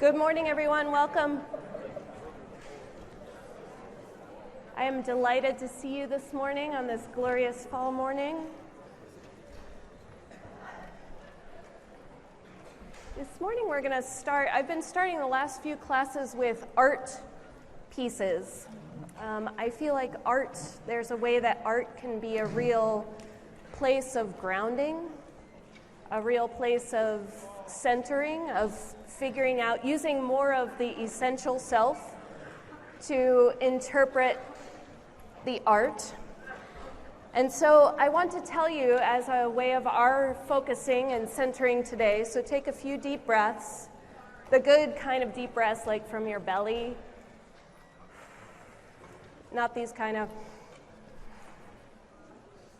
Good morning, everyone. Welcome. I am delighted to see you this morning on this glorious fall morning. This morning we're going to start, I've been starting the last few classes with art pieces. I feel like art, there's a way that art can be a real place of grounding, a real place of centering, of figuring out, using more of the essential self to interpret the art. And so I want to tell you, as a way of our focusing and centering today, so take a few deep breaths, the good kind of deep breaths like from your belly, not these kind of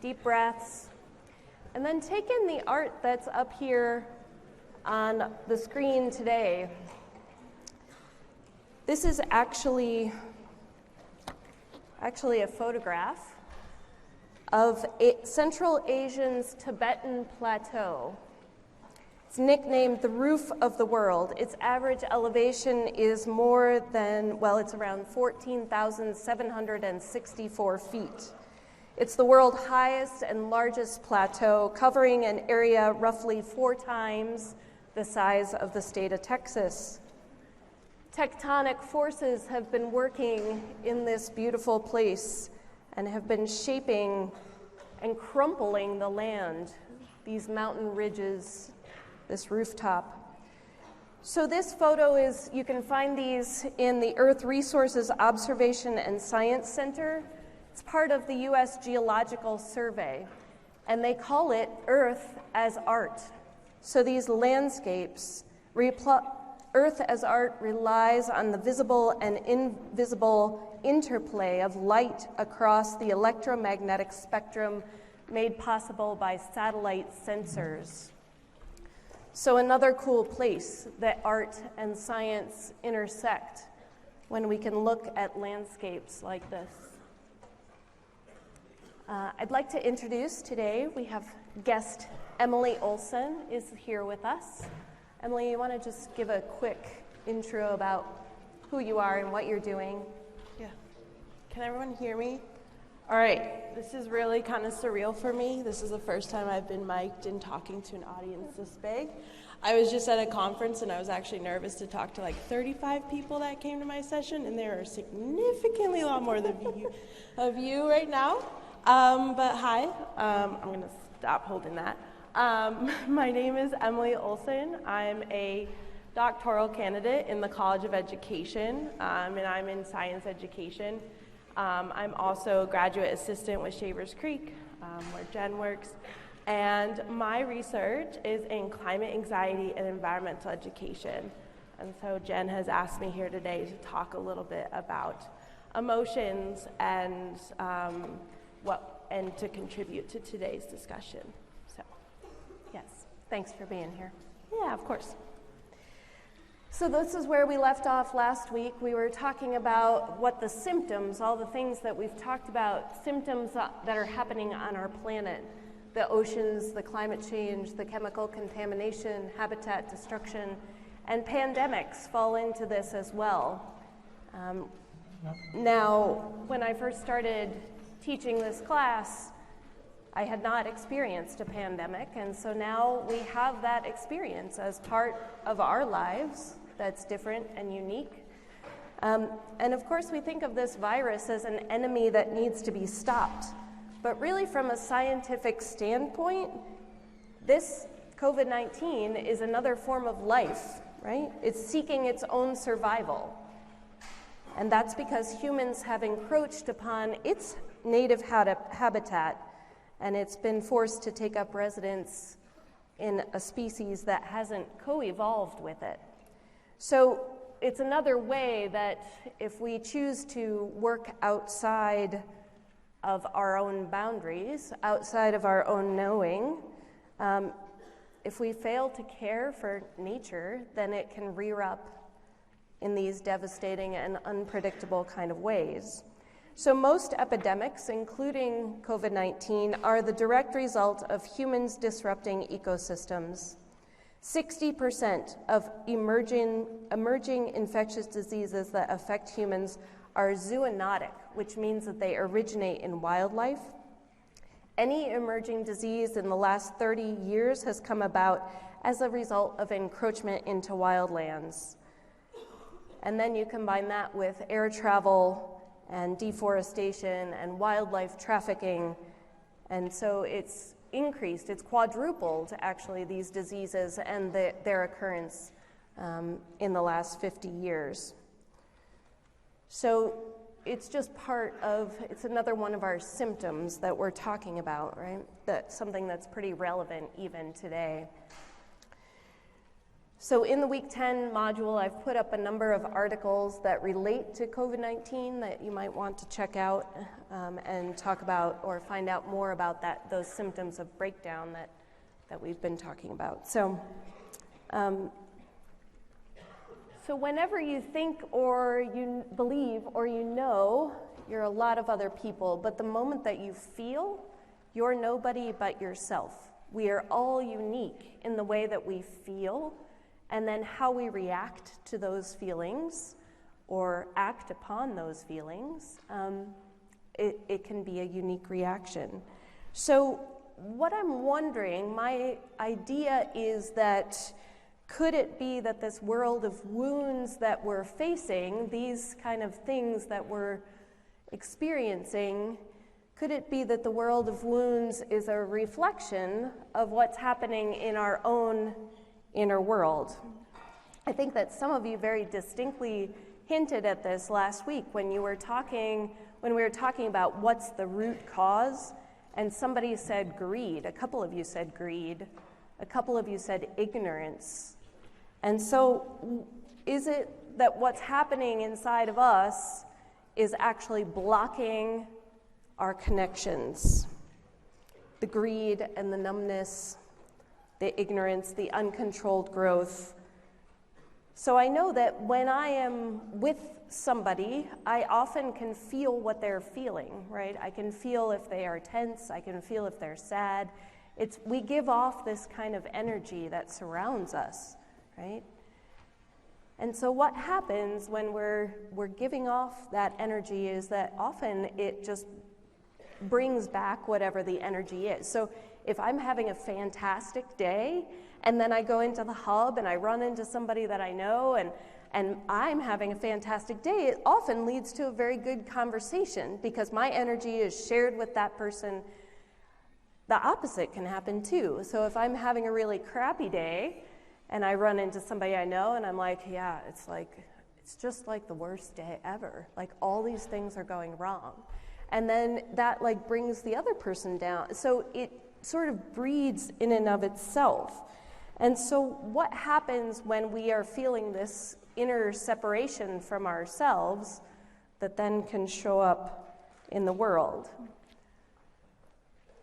deep breaths. And then take in the art that's up here on the screen today. This is actually a photograph of Central Asia's Tibetan Plateau. It's nicknamed the roof of the world. Its average elevation is more than, it's around 14,764 feet. It's the world's highest and largest plateau, covering an area roughly 4 times the size of the state of Texas. Tectonic forces have been working in this beautiful place and have been shaping and crumpling the land, these mountain ridges, this rooftop. So this photo you can find these in the Earth Resources Observation and Science Center. It's part of the U.S. Geological Survey, and they call it Earth as Art. So these landscapes, Earth as Art relies on the visible and invisible interplay of light across the electromagnetic spectrum made possible by satellite sensors. So another cool place that art and science intersect when we can look at landscapes like this. I'd like to introduce today, we have guest Emily Olson is here with us. Emily, you want to just give a quick intro about who you are and what you're doing? Yeah. Can everyone hear me? All right. This is really kind of surreal for me. This is the first time I've been mic'd and talking to an audience this big. I was just at a conference and I was actually nervous to talk to like 35 people that came to my session, and there are significantly a lot more of you right now. But hi, I'm going to stop holding that. My name is Emily Olson. I'm a doctoral candidate in the College of Education, and I'm in science education. I'm also a graduate assistant with Shavers Creek, where Jen works, and my research is in climate anxiety and environmental education. And so Jen has asked me here today to talk a little bit about emotions and and to contribute to today's discussion. So, yes, thanks for being here. Yeah, of course. So this is where we left off last week. We were talking about what the symptoms, all the things that we've talked about, symptoms that are happening on our planet, the oceans, the climate change, the chemical contamination, habitat destruction, and pandemics fall into this as well. Now, when I first started teaching this class, I had not experienced a pandemic, and so now we have that experience as part of our lives that's different and unique. And of course, we think of this virus as an enemy that needs to be stopped. But really, from a scientific standpoint, this COVID-19 is another form of life, right? It's seeking its own survival. And that's because humans have encroached upon its native habitat, and it's been forced to take up residence in a species that hasn't co-evolved with it. So it's another way that if we choose to work outside of our own boundaries, outside of our own knowing, if we fail to care for nature, then it can rear up in these devastating and unpredictable kind of ways. So most epidemics, including COVID-19, are the direct result of humans disrupting ecosystems. 60% of emerging infectious diseases that affect humans are zoonotic, which means that they originate in wildlife. Any emerging disease in the last 30 years has come about as a result of encroachment into wildlands. And then you combine that with air travel and deforestation and wildlife trafficking, and so it's increased, it's quadrupled actually, these diseases and their occurrence in the last 50 years. So it's just it's another one of our symptoms that we're talking about, right? That's something that's pretty relevant even today. So in the Week 10 module, I've put up a number of articles that relate to COVID-19 that you might want to check out and talk about or find out more about those symptoms of breakdown that we've been talking about. So whenever you think or you believe or you know, you're a lot of other people, but the moment that you feel, you're nobody but yourself. We are all unique in the way that we feel, and then how we react to those feelings or act upon those feelings, it can be a unique reaction. So what I'm wondering, my idea is that could it be that this world of wounds that we're facing, these kind of things that we're experiencing, could it be that the world of wounds is a reflection of what's happening in our own inner world? I think that some of you very distinctly hinted at this last week when we were talking about what's the root cause, and somebody said greed. A couple of you said greed. A couple of you said ignorance. And so is it that what's happening inside of us is actually blocking our connections? The greed and the numbness, the ignorance, the uncontrolled growth. So I know that when I am with somebody, I often can feel what they're feeling, right? I can feel if they are tense, I can feel if they're sad. We give off this kind of energy that surrounds us, right? And so what happens when we're giving off that energy is that often it just brings back whatever the energy is. So if I'm having a fantastic day, and then I go into the hub and I run into somebody that I know and I'm having a fantastic day, it often leads to a very good conversation because my energy is shared with that person. The opposite can happen too. So if I'm having a really crappy day and I run into somebody I know and I'm like, yeah, it's just like the worst day ever. Like all these things are going wrong. And then that like brings the other person down. So it sort of breeds in and of itself. And so what happens when we are feeling this inner separation from ourselves that then can show up in the world?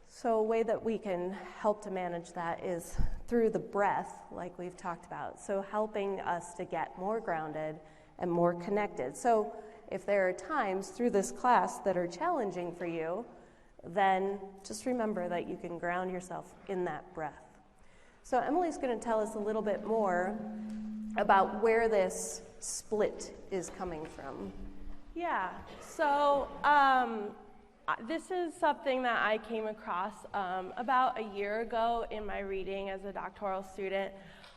So a way that we can help to manage that is through the breath, like we've talked about. So helping us to get more grounded and more connected. So if there are times through this class that are challenging for you, then just remember that you can ground yourself in that breath. So Emily's going to tell us a little bit more about where this split is coming from. Yeah, so this is something that I came across about a year ago in my reading as a doctoral student,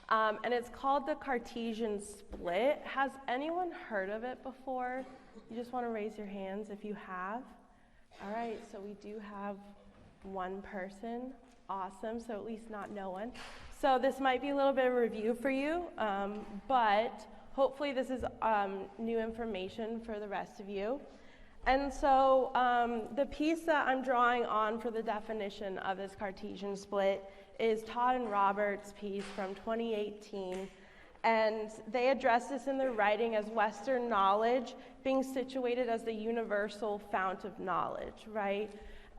and it's called the Cartesian split. Has anyone heard of it before? You just want to raise your hands if you have. All right, so we do have one person. Awesome, so at least not no one. So this might be a little bit of a review for you, but hopefully this is new information for the rest of you. And so the piece that I'm drawing on for the definition of this Cartesian split is Todd and Roberts' piece from 2018. And they address this in their writing as Western knowledge being situated as the universal fount of knowledge, right?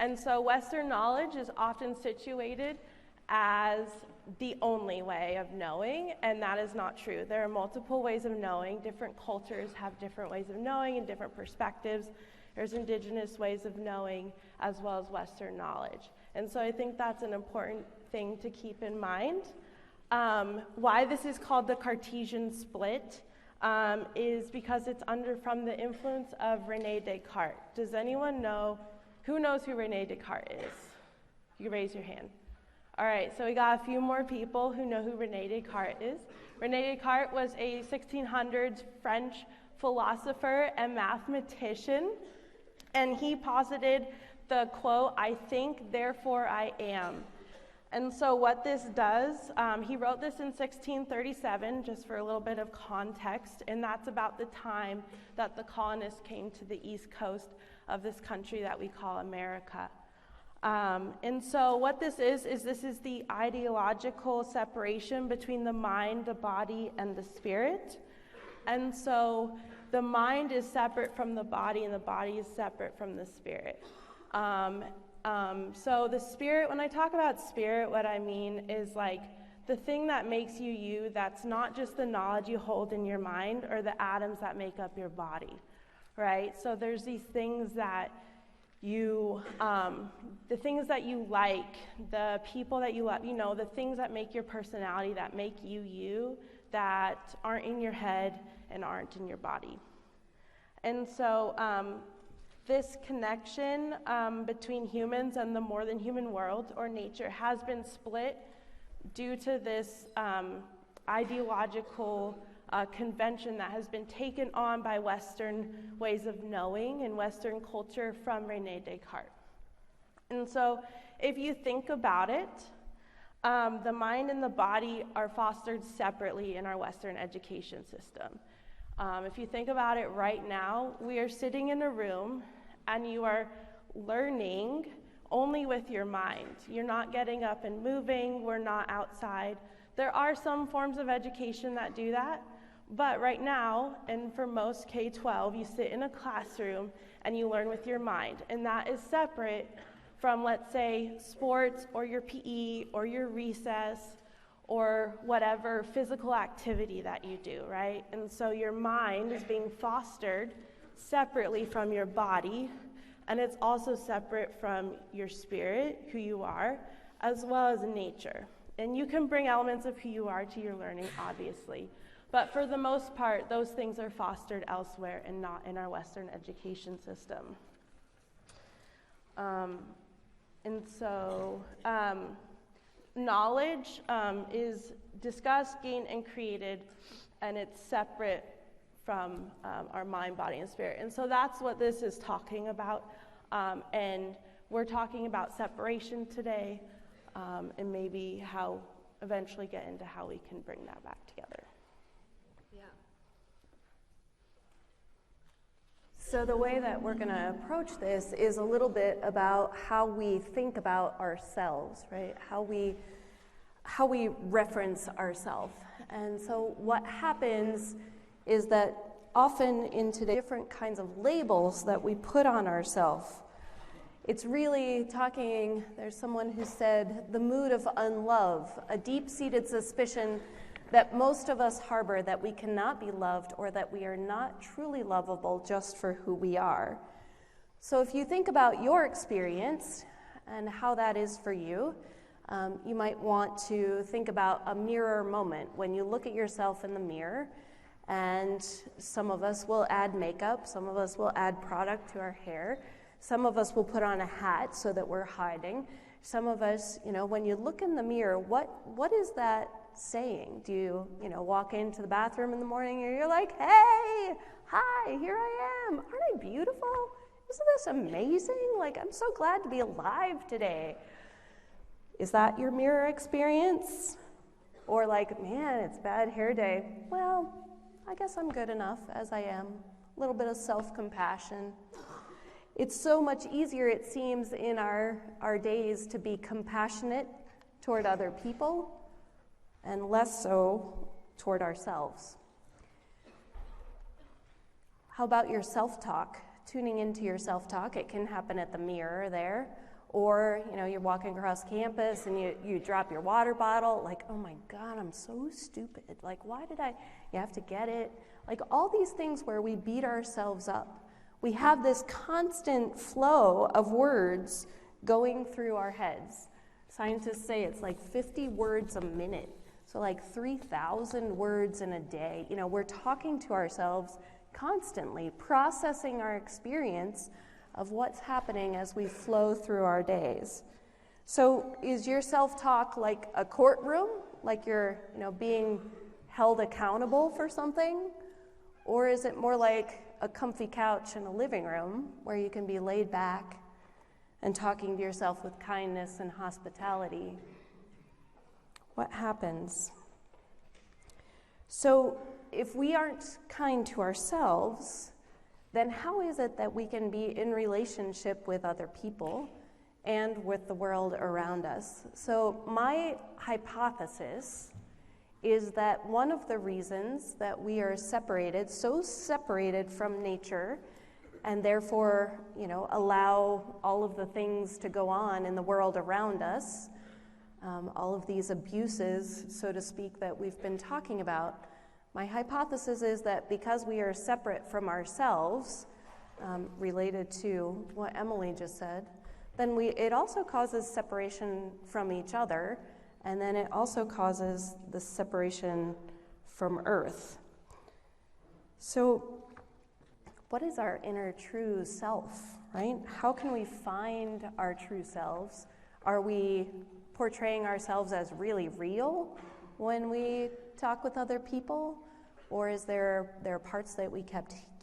And so Western knowledge is often situated as the only way of knowing, and that is not true. There are multiple ways of knowing. Different cultures have different ways of knowing and different perspectives. There's indigenous ways of knowing as well as Western knowledge. And so I think that's an important thing to keep in mind. Why this is called the Cartesian split is because it's from the influence of René Descartes. Does anyone know, who knows who René Descartes is? You can raise your hand. All right, so we got a few more people who know who René Descartes is. René Descartes was a 1600s French philosopher and mathematician, and he posited the quote, "I think, therefore I am." And so what this does, he wrote this in 1637, just for a little bit of context, and that's about the time that the colonists came to the east coast of this country that we call America. And so what this is this is the ideological separation between the mind, the body, and the spirit. And so the mind is separate from the body, and the body is separate from the spirit. So the spirit, when I talk about spirit, what I mean is like the thing that makes you you, that's not just the knowledge you hold in your mind or the atoms that make up your body, right? So there's these things that the things that you like, the people that you love, the things that make your personality, that make you you, that aren't in your head and aren't in your body. And so this connection between humans and the more than human world or nature has been split due to this ideological convention that has been taken on by Western ways of knowing and Western culture from René Descartes. And so if you think about it, the mind and the body are fostered separately in our Western education system. If you think about it right now, we are sitting in a room and you are learning only with your mind. You're not getting up and moving, we're not outside. There are some forms of education that do that, but right now, and for most K-12, you sit in a classroom and you learn with your mind, and that is separate from, let's say, sports or your PE or your recess or whatever physical activity that you do, right? And so your mind is being fostered separately from your body, and it's also separate from your spirit, who you are, as well as nature. And you can bring elements of who you are to your learning, obviously. But for the most part, those things are fostered elsewhere and not in our Western education system. And so knowledge is discussed, gained, and created, and it's separate from our mind, body, and spirit. And so that's what this is talking about. And we're talking about separation today, and maybe how eventually get into how we can bring that back together. So the way that we're going to approach this is a little bit about how we think about ourselves, right? How we reference ourselves. And so what happens is that often in today, different kinds of labels that we put on ourselves, it's really talking, there's someone who said, the mood of unlove, a deep-seated suspicion that most of us harbor that we cannot be loved or that we are not truly lovable just for who we are. So if you think about your experience and how that is for you, you might want to think about a mirror moment when you look at yourself in the mirror, and some of us will add makeup, some of us will add product to our hair, some of us will put on a hat so that we're hiding. Some of us, when you look in the mirror, what is that saying? Do you, walk into the bathroom in the morning and you're like, hey, hi, here I am. Aren't I beautiful? Isn't this amazing? Like, I'm so glad to be alive today. Is that your mirror experience? Or like, man, it's bad hair day. Well, I guess I'm good enough as I am. A little bit of self-compassion. It's so much easier, it seems, in our days to be compassionate toward other people and less so toward ourselves. How about your self-talk? Tuning into your self-talk. It can happen at the mirror there. Or, you're walking across campus and you drop your water bottle, like, oh my God, I'm so stupid. Like, why did you have to get it? Like, all these things where we beat ourselves up. We have this constant flow of words going through our heads. Scientists say it's like 50 words a minute. So like 3,000 words in a day. You know, we're talking to ourselves constantly, processing our experience of what's happening as we flow through our days. So is your self-talk like a courtroom, like you're, being held accountable for something? Or is it more like a comfy couch in a living room where you can be laid back and talking to yourself with kindness and hospitality? What happens? So if we aren't kind to ourselves, then how is it that we can be in relationship with other people and with the world around us? So my hypothesis is that one of the reasons that we are separated, so separated from nature, and therefore, allow all of the things to go on in the world around us, all of these abuses, so to speak, that we've been talking about, my hypothesis is that because we are separate from ourselves, related to what Emily just said, then it also causes separation from each other, and then it also causes the separation from Earth. So what is our inner true self, right? How can we find our true selves? Are we portraying ourselves as really real when we talk with other people? Or is there parts that we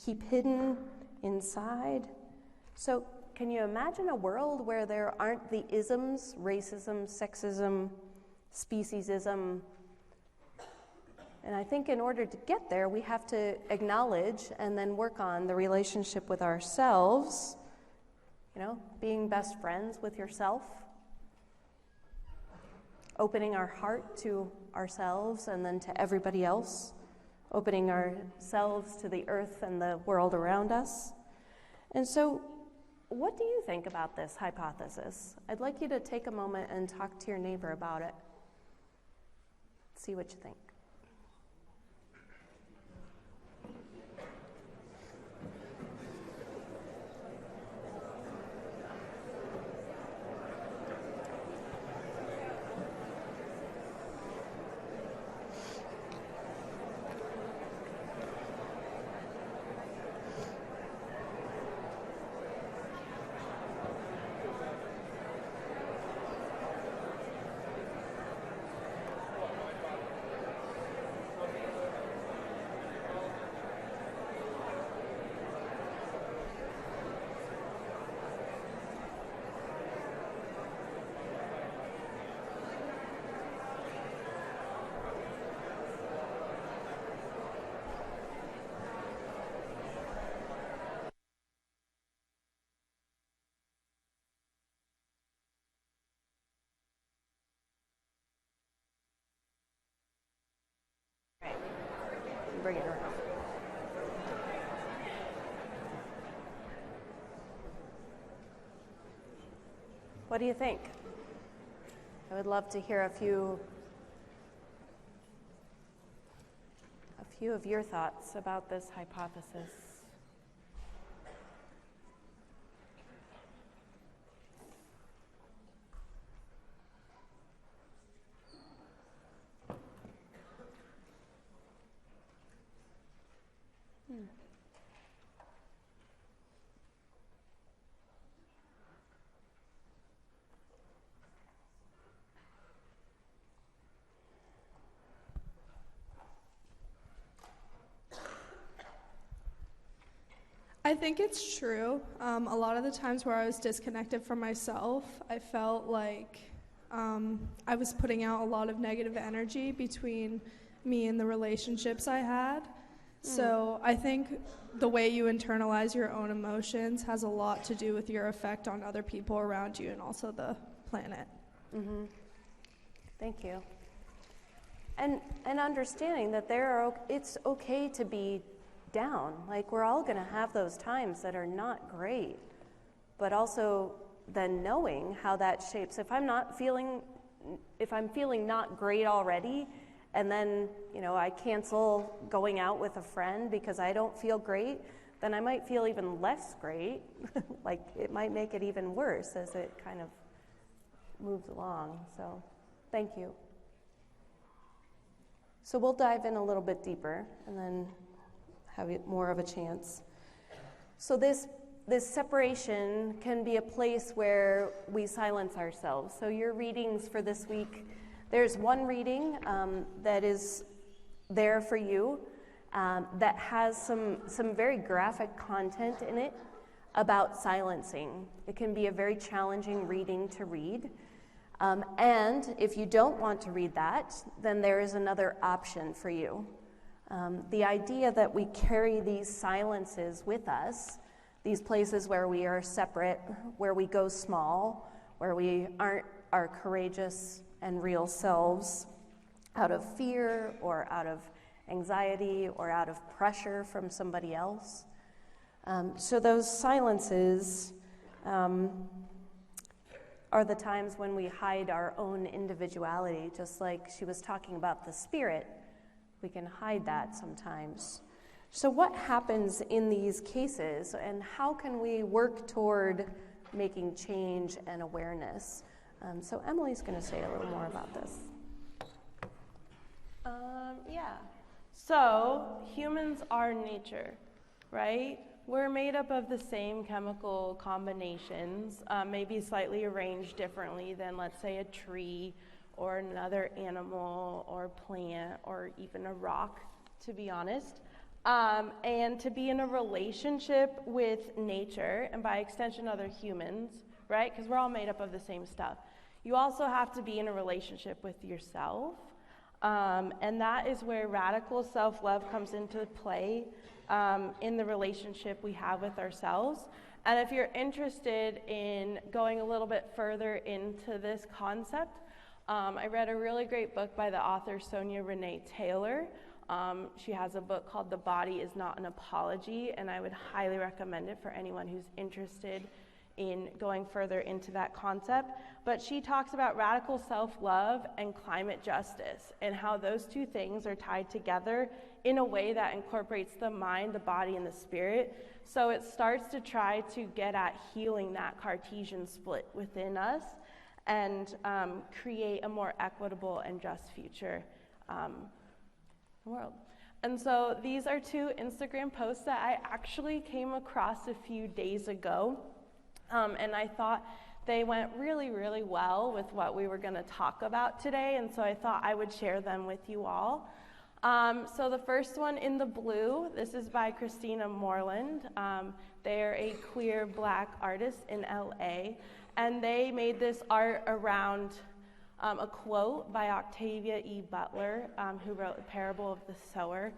keep hidden inside? So can you imagine a world where there aren't the isms, racism, sexism, speciesism? And I think in order to get there, we have to acknowledge and then work on the relationship with ourselves, being best friends with yourself, opening our heart to ourselves and then to everybody else, opening ourselves to the earth and the world around us. And so, what do you think about this hypothesis? I'd like you to take a moment and talk to your neighbor about it. See what you think. Bring it around. What do you think? I would love to hear a few of your thoughts about this hypothesis. I think it's true. A lot of the times where I was disconnected from myself, I felt like I was putting out a lot of negative energy between me and the relationships I had. So I think the way you internalize your own emotions has a lot to do with your effect on other people around you and also the planet. Mm-hmm. Thank you. And understanding that it's okay to be down. Like, we're all going to have those times that are not great, but also then knowing how that shapes. If I'm feeling not great already, and then, I cancel going out with a friend because I don't feel great, then I might feel even less great. Like, it might make it even worse as it kind of moves along. So, thank you. So we'll dive in a little bit deeper and then have more of a chance. So this separation can be a place where we silence ourselves. So your readings for this week, there's one reading that is there for you that has some very graphic content in it about silencing. It can be a very challenging reading to read. And if you don't want to read that, then there is another option for you. The idea that we carry these silences with us, these places where we are separate, where we go small, where we aren't our courageous and real selves, out of fear or out of anxiety or out of pressure from somebody else. So those silences are the times when we hide our own individuality, just like she was talking about the spirit. We can hide that sometimes. So what happens in these cases, and how can we work toward making change and awareness? So Emily's going to say a little more about this. Yeah. So humans are nature, right? We're made up of the same chemical combinations, maybe slightly arranged differently than, let's say, a tree or another animal or plant or even a rock, to be honest. And to be in a relationship with nature, and by extension other humans, right? Because we're all made up of the same stuff. You also have to be in a relationship with yourself. And that is where radical self-love comes into play in the relationship we have with ourselves. And if you're interested in going a little bit further into this concept, I read a really great book by the author Sonia Renee Taylor. She has a book called The Body Is Not an Apology, and I would highly recommend it for anyone who's interested in going further into that concept. But she talks about radical self-love and climate justice and how those two things are tied together in a way that incorporates the mind, the body, and the spirit. So it starts to try to get at healing that Cartesian split within us and create a more equitable and just future world. And so these are two Instagram posts that I actually came across a few days ago. And I thought they went really, really well with what we were going to talk about today, and so I thought I would share them with you all. So the first one in the blue, this is by Christina Moreland. They're a queer Black artist in LA, and they made this art around a quote by Octavia E. Butler, who wrote The Parable of the Sower,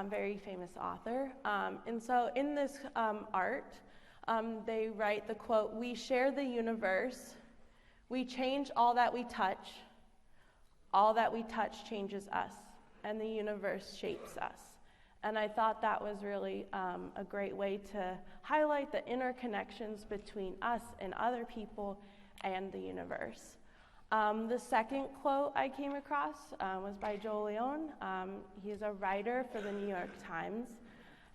very famous author. And so in this art, they write the quote, "We share the universe. We change all that we touch. All that we touch changes us, and the universe shapes us." And I thought that was really a great way to highlight the interconnections between us and other people and the universe. The second quote I came across was by Joel Leon. He's a writer for the New York Times.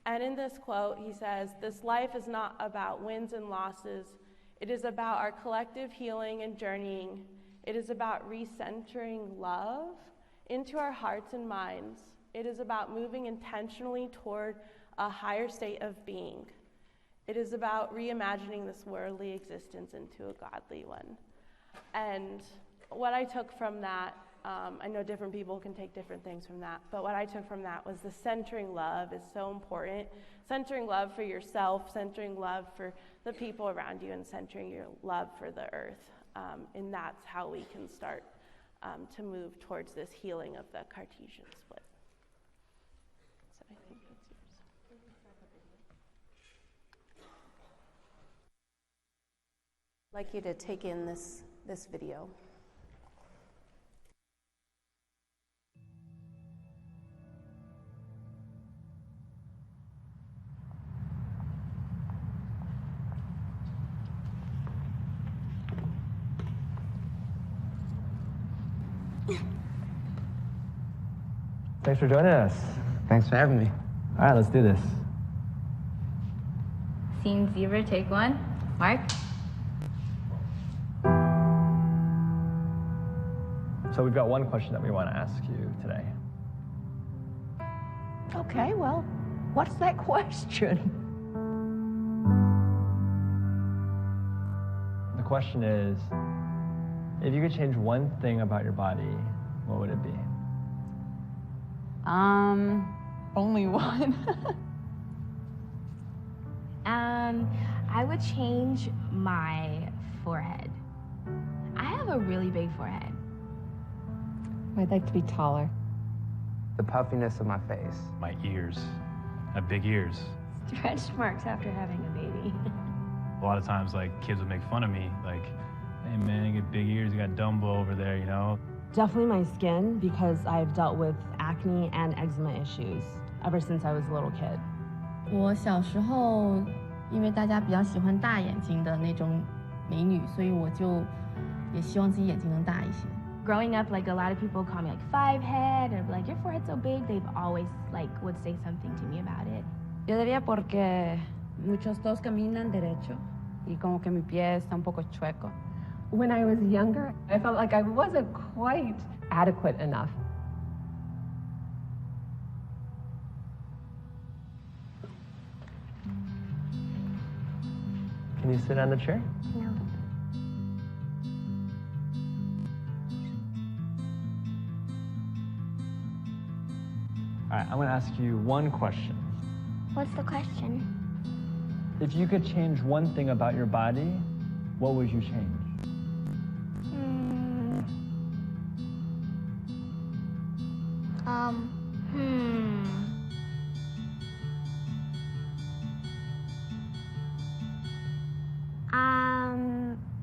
And in this quote, he says, "This life is not about wins and losses. It is about our collective healing and journeying. It is about recentering love into our hearts and minds. It is about moving intentionally toward a higher state of being. It is about reimagining this worldly existence into a godly one." And what I took from that, I know different people can take different things from that, but what I took from that was the centering love is so important. Centering love for yourself, centering love for the people around you, and centering your love for the earth. And that's how we can start to move towards this healing of the Cartesian split. So I think that's yours. I'd like you to take in this video. Thanks for joining us. Thanks for having me. All right, let's do this. Scene zero, take one. Mark? So we've got one question that we want to ask you today. Okay, well, what's that question? The question is, if you could change one thing about your body, what would it be? Only one. I would change my forehead. I have a really big forehead. I'd like to be taller. The puffiness of my face. My ears. I have big ears. Stretch marks after having a baby. A lot of times, like, kids would make fun of me, like, hey man, you get big ears, you got Dumbo over there, you know? Definitely my skin, because I've dealt with acne and eczema issues ever since I was a little kid. 我小时候，因为大家比较喜欢大眼睛的那种美女，所以我就也希望自己眼睛能大一些。Growing up, like a lot of people call me like five head or like your forehead's so big. They've always like would say something to me about it. Yo diría porque muchos todos caminan derecho y como que mi pie está un poco chueco. When I was younger, I felt like I wasn't quite adequate enough. Can you sit on the chair? No. All right, I'm going to ask you one question. What's the question? If you could change one thing about your body, what would you change?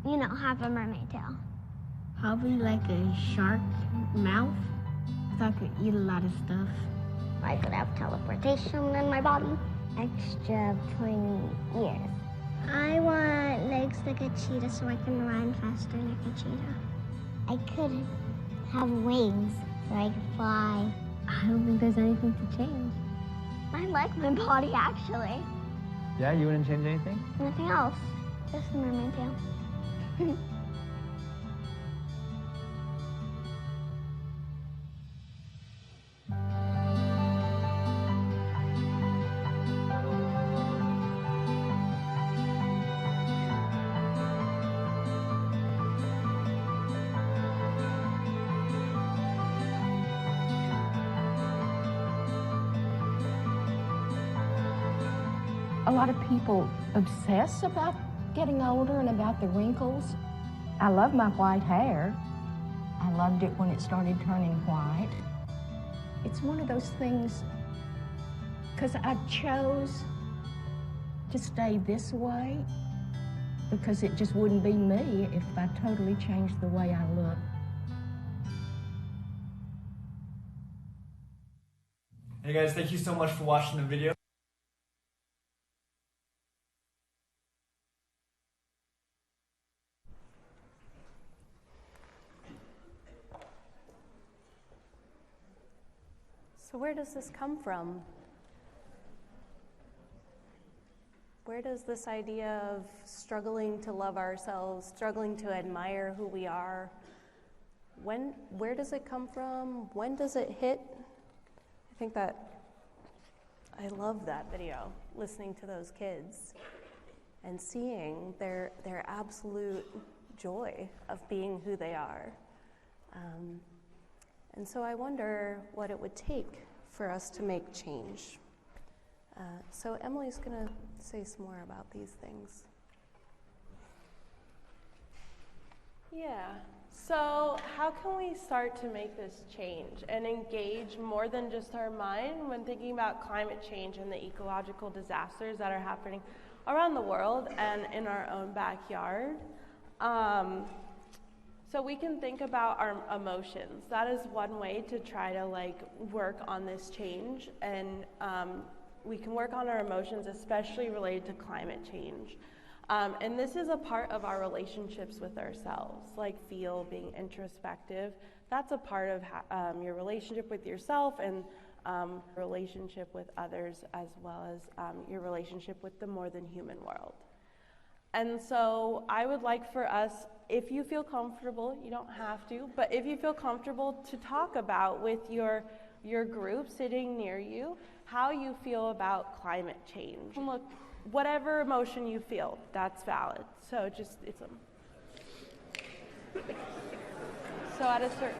You know, have a mermaid tail. Probably like a shark mouth. So I could eat a lot of stuff. I could have teleportation in my body. Extra pointy ears. I want legs like a cheetah so I can run faster like a cheetah. I could have wings so I could fly. I don't think there's anything to change. I like my body actually. Yeah, you wouldn't change anything? Nothing else. Just a mermaid tail. A lot of people obsess about getting older and about the wrinkles. I love my white hair. I loved it when it started turning white. It's one of those things, because I chose to stay this way, because it just wouldn't be me if I totally changed the way I look. Hey guys, thank you so much for watching the video. So where does this come from? Where does this idea of struggling to love ourselves, struggling to admire who we are, where does it come from? When does it hit? I love that video, listening to those kids and seeing their absolute joy of being who they are. And so I wonder what it would take for us to make change. So Emily's going to say some more about these things. Yeah. So how can we start to make this change and engage more than just our mind when thinking about climate change and the ecological disasters that are happening around the world and in our own backyard? So we can think about our emotions. That is one way to try to work on this change, and we can work on our emotions, especially related to climate change. And this is a part of our relationships with ourselves, like being introspective. That's a part of your relationship with yourself and relationship with others, as well as your relationship with the more than human world. And so I would like for us, if you feel comfortable, you don't have to, but if you feel comfortable, to talk about with your your group sitting near you how you feel about climate change. Look, whatever emotion you feel, that's valid. So just, so at a certain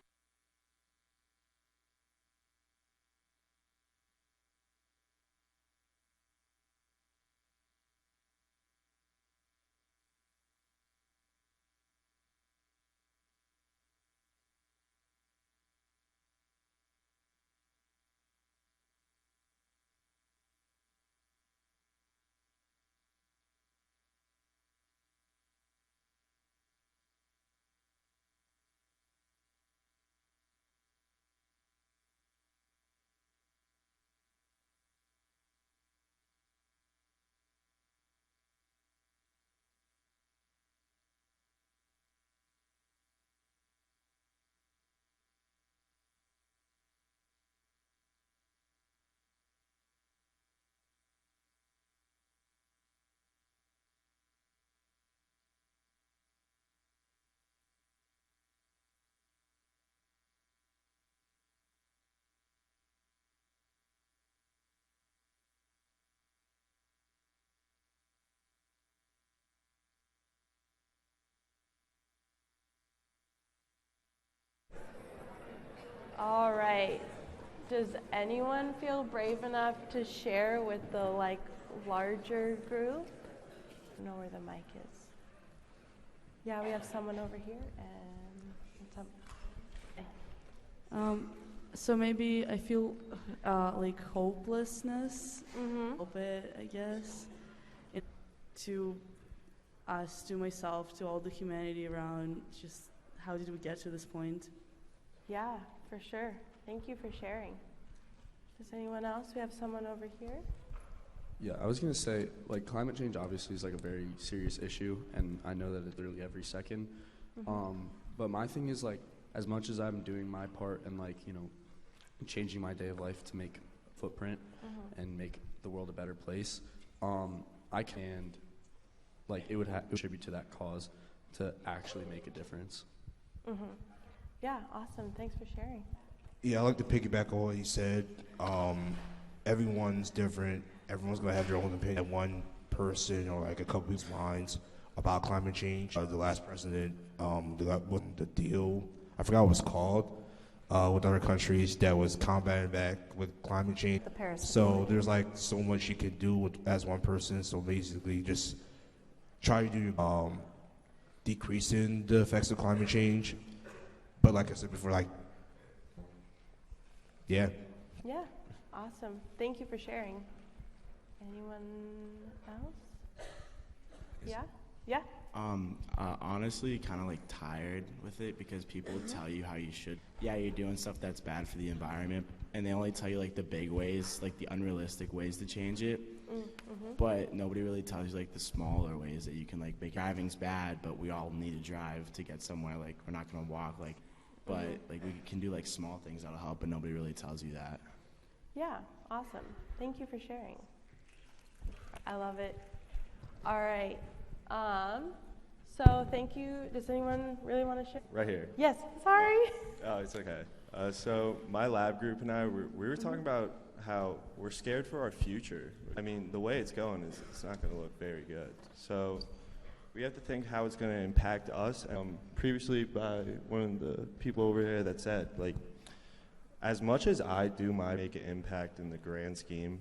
All right. Does anyone feel brave enough to share with the larger group? I don't know where the mic is. Yeah, we have someone over here and So maybe I feel like hopelessness a bit, I guess, to us, to myself, to all the humanity around. Just how did we get to this point? Yeah, for sure. Thank you for sharing. Does anyone else? We have someone over here. Yeah, I was going to say, climate change obviously is a very serious issue, and I know that it's literally every second. But my thing is, as much as I'm doing my part and, changing my day of life to make a footprint and make the world a better place, I can, it would contribute to that cause to actually make a difference. Yeah, awesome. Thanks for sharing. Yeah, I like to piggyback on what he said. Everyone's different. Everyone's going to have their own opinion. One person or a couple people's minds about climate change. The last president, the deal, I forgot what it was called, with other countries that was combating back with climate change. The Paris so there's so much you can do as one person. So basically just try to do decreasing the effects of climate change. But like I said before, yeah. Yeah, awesome. Thank you for sharing. Anyone else? Yeah? Yeah? Honestly, kind of tired with it because people tell you how you should. Yeah, you're doing stuff that's bad for the environment, and they only tell you the big ways, the unrealistic ways to change it. But nobody really tells you the smaller ways that you can make. Driving's bad, but we all need to drive to get somewhere. We're not gonna walk. But we can do small things that'll help, but nobody really tells you that. Yeah, awesome. Thank you for sharing. I love it. All right. So thank you. Does anyone really want to share? Right here. Yes. Sorry. Oh, it's okay. So my lab group and I, we were talking about how we're scared for our future. I mean, the way it's going is it's not going to look very good. So we have to think how it's going to impact us. Previously by one of the people over here that said, as much as I do make an impact in the grand scheme,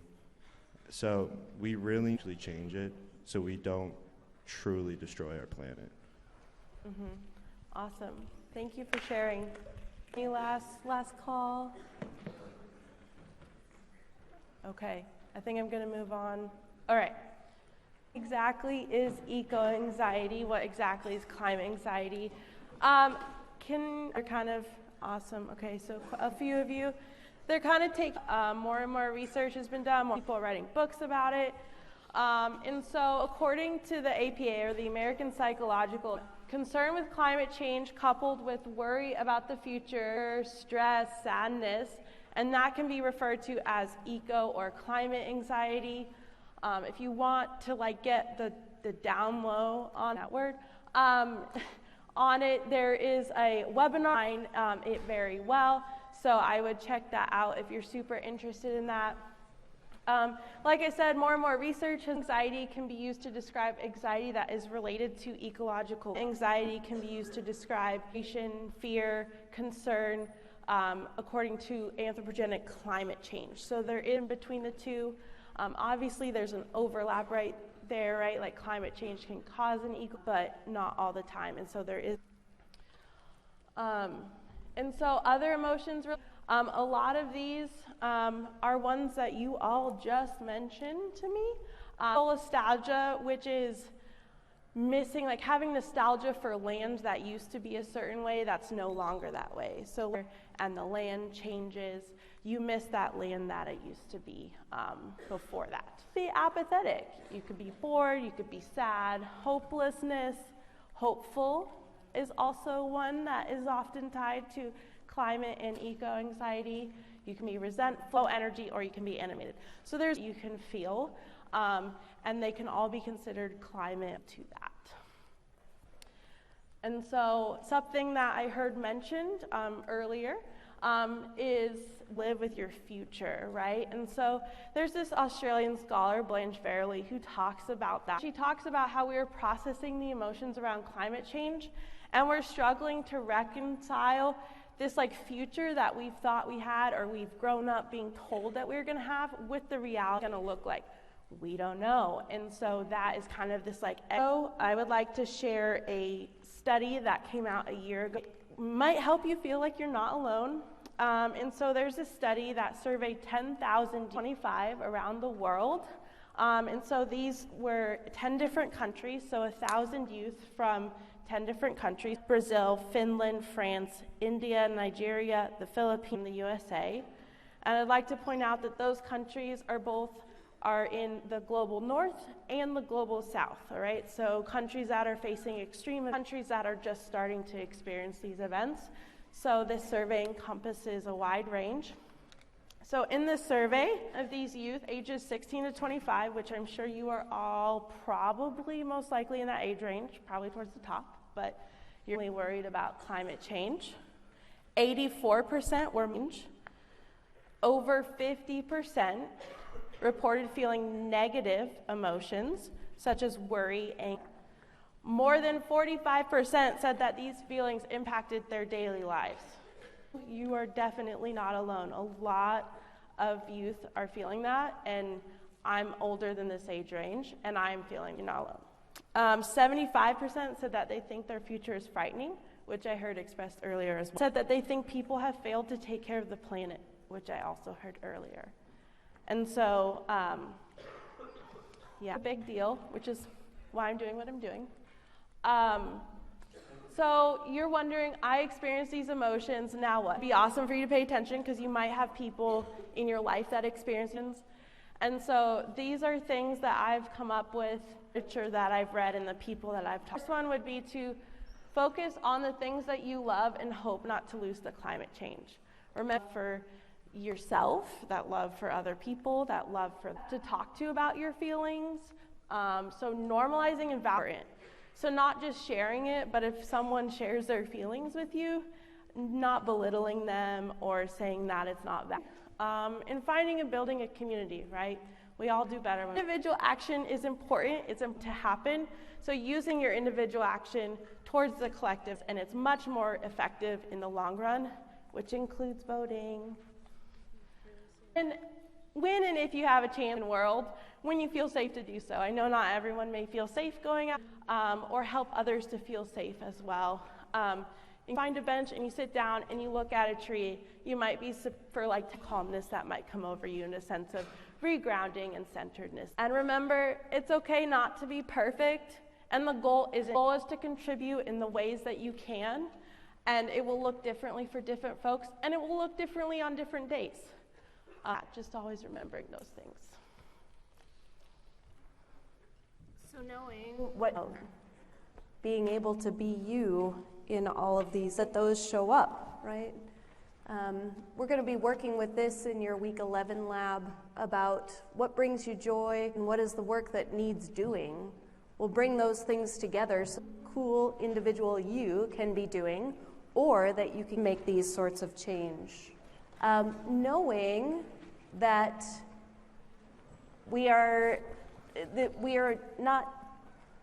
so we really need to change it so we don't truly destroy our planet. Awesome. Thank you for sharing. Any last call? Okay, I think I'm going to move on. All right. Exactly is eco-anxiety? What exactly is climate anxiety? Are kind of awesome. Okay, so a few of you, they're kind of more and more research has been done, more people are writing books about it. And so according to the APA, or the American Psychological, concern with climate change coupled with worry about the future, stress, sadness, and that can be referred to as eco or climate anxiety. If you want to get the down low on that word, on it, there is a webinar, it very well. So I would check that out if you're super interested in that. Like I said, more and more research, anxiety can be used to describe anxiety that is related to ecological. Anxiety can be used to describe fear, concern, according to anthropogenic climate change. So they're in between the two. Obviously, there's an overlap right there, right? Like climate change can cause an but not all the time. And so there is. And so other emotions, a lot of these are ones that you all just mentioned to me. Nostalgia, which is missing, like having nostalgia for land that used to be a certain way that's no longer that way. So, and the land changes, you miss that land that it used to be before that. Be apathetic. You could be bored, you could be sad, hopelessness, hopeful is also one that is often tied to climate and eco-anxiety. You can be resentful, energy, or you can be animated. So there's you can feel, and they can all be considered climate to that. And so something that I heard mentioned earlier is live with your future, right? And so there's this Australian scholar, Blanche Verley, who talks about that. She talks about how we are processing the emotions around climate change, and we're struggling to reconcile this like future that we've thought we had or we've grown up being told that we were going to have with the reality going to look like. We don't know. And so that is kind of this like, I would like to share a study that came out a year ago. It might help you feel like you're not alone. And so there's a study that surveyed 10,025 around the world. And so these were 10 different countries, so 1,000 youth from 10 different countries: Brazil, Finland, France, India, Nigeria, the Philippines, the USA. And I'd like to point out that those countries are in the global north and the global south, all right? So countries that are facing extreme, countries that are just starting to experience these events. So this survey encompasses a wide range. So in this survey of these youth, ages 16 to 25, which I'm sure you are all probably most likely in that age range, probably towards the top, but you're really worried about climate change. 84% were over 50% reported feeling negative emotions, such as worry, anger. More than 45% said that these feelings impacted their daily lives. You are definitely not alone. A lot of youth are feeling that, and I'm older than this age range, and I'm feeling you're not alone. 75% said that they think their future is frightening, which I heard expressed earlier as well. Said that they think people have failed to take care of the planet, which I also heard earlier. And so, yeah, a big deal, which is why I'm doing what I'm doing. So you're wondering, I experienced these emotions, now what? It'd be awesome for you to pay attention because you might have people in your life that experience them. And so these are things that I've come up with, literature that I've read, and the people that I've talked to. First one would be to focus on the things that you love and hope not to lose the climate change. Remember for yourself, that love for other people, that love for to talk to about your feelings. So normalizing and validating. So not just sharing it, but if someone shares their feelings with you, not belittling them or saying that it's not valid. And finding and building a community, right? We all do better. Individual action is important. It's to happen. So using your individual action towards the collective, and it's much more effective in the long run, which includes voting. And when and if you have a chance in the world, when you feel safe to do so. I know not everyone may feel safe going out, or help others to feel safe as well. You find a bench and you sit down and you look at a tree, you might be for like calmness that might come over you in a sense of regrounding and centeredness. And remember, it's okay not to be perfect, and the goal is to contribute in the ways that you can, and it will look differently for different folks, and it will look differently on different days. Just always remembering those things. So knowing being able to be you in all of these, that those show up, right? We're going to be working with this in your week 11 lab about what brings you joy and what is the work that needs doing. We'll bring those things together so cool individual you can be doing, or that you can make these sorts of change. knowing that we are not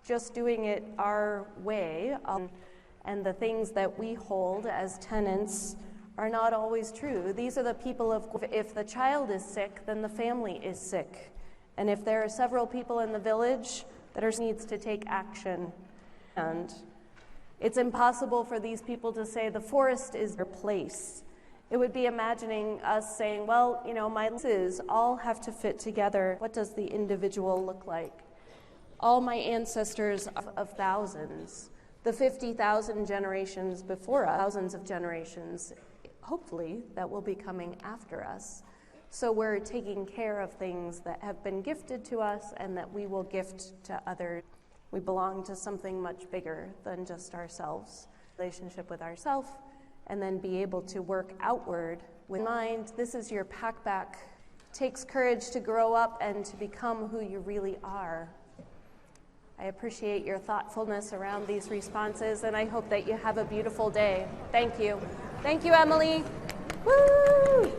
just doing it our way, and the things that we hold as tenets are not always true. These are the people of, if the child is sick, then the family is sick. And if there are several people in the village that needs to take action, and it's impossible for these people to say the forest is their place. It would be imagining us saying, well, you know, my lenses all have to fit together. What does the individual look like? All my ancestors of thousands, the 50,000 generations before us, thousands of generations, hopefully, that will be coming after us. So we're taking care of things that have been gifted to us and that we will gift to others. We belong to something much bigger than just ourselves. Relationship with ourselves, and then be able to work outward with mind. This is your pack back. It takes courage to grow up and to become who you really are. I appreciate your thoughtfulness around these responses, and I hope that you have a beautiful day. Thank you. Thank you, Emily. Woo!